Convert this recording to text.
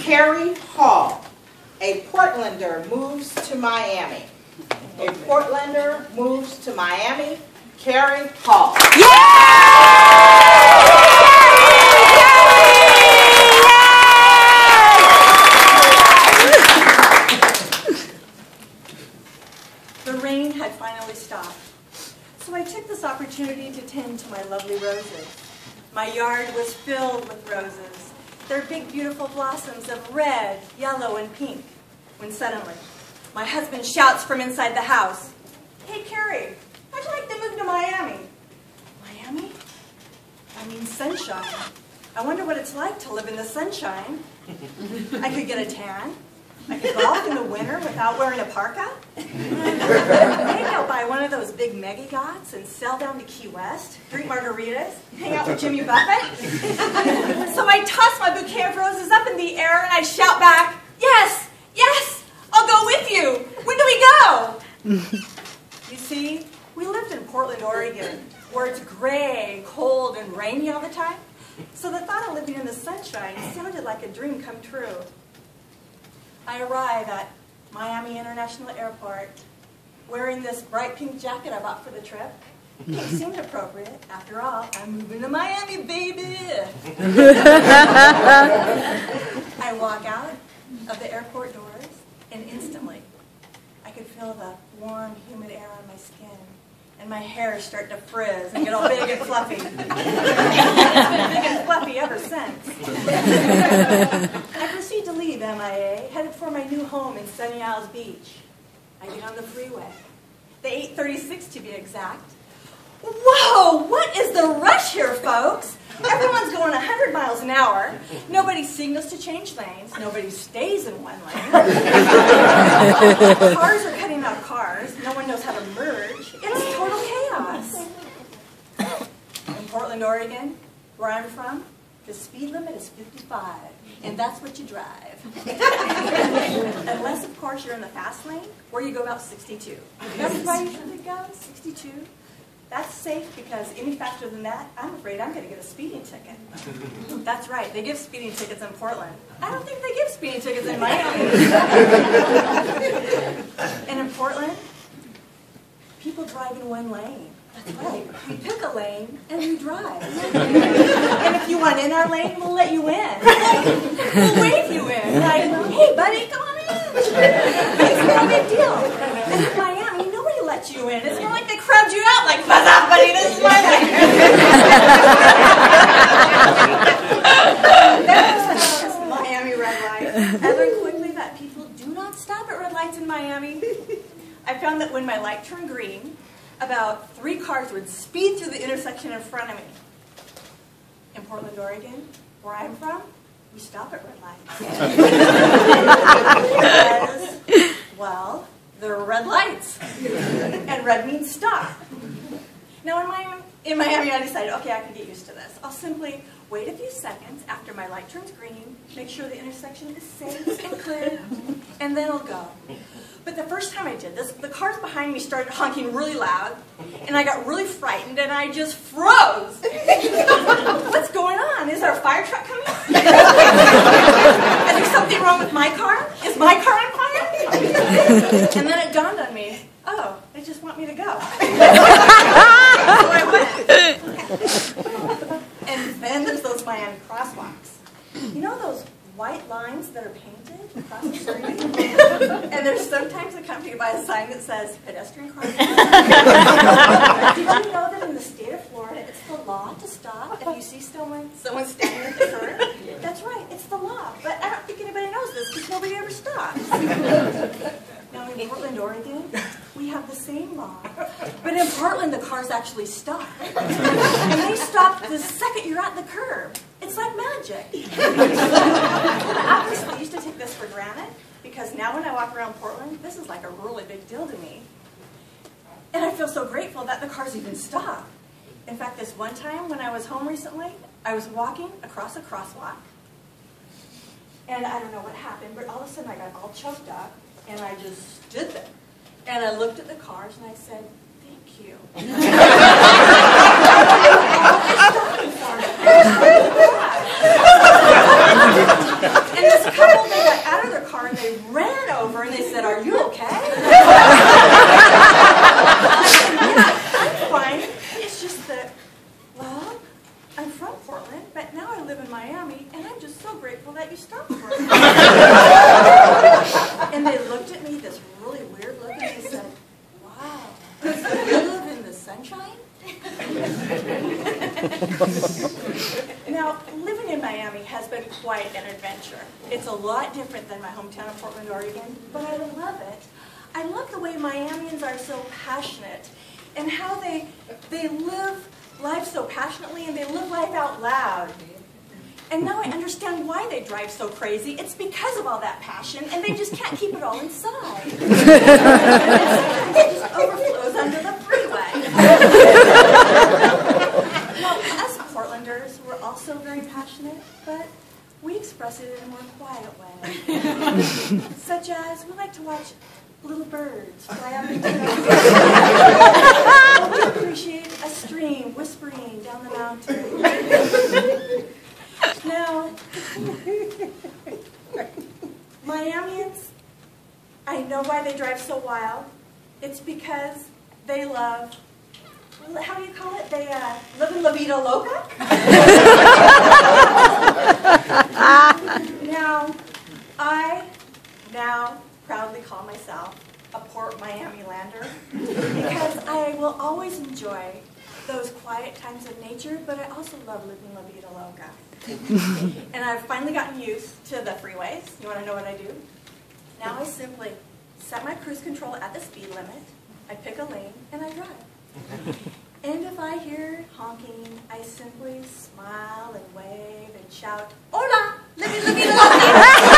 Carrie Hall, a Portlander, moves to Miami. A Portlander moves to Miami. Carrie Hall. The rain had finally stopped, so I took this opportunity to tend to my lovely roses. My yard was filled with roses, their big beautiful blossoms of red, yellow, and pink, when suddenly my husband shouts from inside the house, "Hey, Carrie, how'd you like to move to Miami?" Miami? I mean sunshine. I wonder what it's like to live in the sunshine. I could get a tan. I could golf in the winter without wearing a parka. Maybe I'll buy one of those big mega yachts and sail down to Key West, drink margaritas, hang out with Jimmy Buffett. So I toss my bouquet of roses up in the air and I shout back, "Yes, yes, I'll go with you. When do we go?" You see, we lived in Portland, Oregon, where it's gray, cold, and rainy all the time. So the thought of living in the sunshine sounded like a dream come true. I arrive at Miami International Airport wearing this bright pink jacket I bought for the trip. It seemed appropriate. After all, I'm moving to Miami, baby. I walk out of the airport doors, and instantly I could feel the warm, humid air on my skin, and my hair start to frizz and get all big and fluffy. It's been big and fluffy ever since. I proceed to leave MIA, headed for my new home in Sunny Isles Beach. I get on the freeway, the 836 to be exact. Whoa, what is the rush here, folks? Everyone's going 100 miles an hour. Nobody signals to change lanes. Nobody stays in one lane. Cars are cutting out cars. No one knows how to merge. It's total chaos. In Portland, Oregon, where I'm from, the speed limit is 55, and that's what you drive. Unless, of course, you're in the fast lane, where you go about 62. That's where I usually go, 62. That's safe because any faster than that, I'm afraid I'm going to get a speeding ticket. That's right, they give speeding tickets in Portland. I don't think they give speeding tickets in Miami. And in Portland, people drive in one lane. That's right. We pick a lane and we drive. And if you want in our lane, we'll let you in. We'll wave you in. Like, "Hey, buddy, come on in." It's no big deal. And in Miami, nobody lets you in. It's more like they crowd you out like, "Buzz off, buddy, this is my lane." There's Miami red lights. I learned quickly that people do not stop at red lights in Miami. I found that when my light turned green, about 3 cars would speed through the intersection in front of me. In Portland, Oregon, where I'm from, we stop at red lights. Because, well, there are red lights. And red means stop. Now in Miami, I decided, okay, I can get used to this. I'll simply wait a few seconds after my light turns green, make sure the intersection is safe and clear, and then I'll go. But the first time I did this, the cars behind me started honking really loud, and I got really frightened, and I just froze. What's going on? Is there a fire truck coming? Is there something wrong with my car? Is my car on fire? And then it dawned on me, oh, they just want me to go. So I went. And then there's those Miami crosswalks. You know those white lines that are painted across the street? And they're sometimes accompanied by a sign that says pedestrian crossing. Did you know that in the state of Florida, it's the law to stop if you see someone standing at the curb? That's right, it's the law. But I don't think anybody knows this because nobody ever stops. Now in Portland, Oregon, we have the same law. But in Portland, the cars actually stop. And they stop the second you're at the curb. It's like magic. I obviously used to take this for granted because now when I walk around Portland, this is like a really big deal to me. And I feel so grateful that the cars even stop. In fact, this one time when I was home recently, I was walking across a crosswalk. And I don't know what happened, but all of a sudden I got all choked up and I just stood there. And I looked at the cars and I said, thank you. And this couple Miami, and I'm just so grateful that you stopped for me. And they looked at me, this really weird look, and they said, wow, you live in the sunshine? Now, living in Miami has been quite an adventure. It's a lot different than my hometown of Portland, Oregon, but I love it. I love the way Miamians are so passionate and how they live life so passionately and they live life out loud. And now I understand why they drive so crazy. It's because of all that passion, and they just can't keep it all inside. And sometimes it just overflows under the freeway. Now, us Portlanders, we're also very passionate, but we express it in a more quiet way. Such as, we like to watch little birds fly out into the or we appreciate a stream whispering down the mountain. Now, Miamians, I know why they drive so wild. It's because they love, how do you call it? They live in La Vida Loca? I proudly call myself a Port Miami lander because I will always enjoy those quiet times of nature, but I also love living La Vida Loca. And I've finally gotten used to the freeways. You want to know what I do? Now I simply set my cruise control at the speed limit, I pick a lane, and I drive. And if I hear honking, I simply smile and wave and shout, "Hola! Living La Vida Loca!"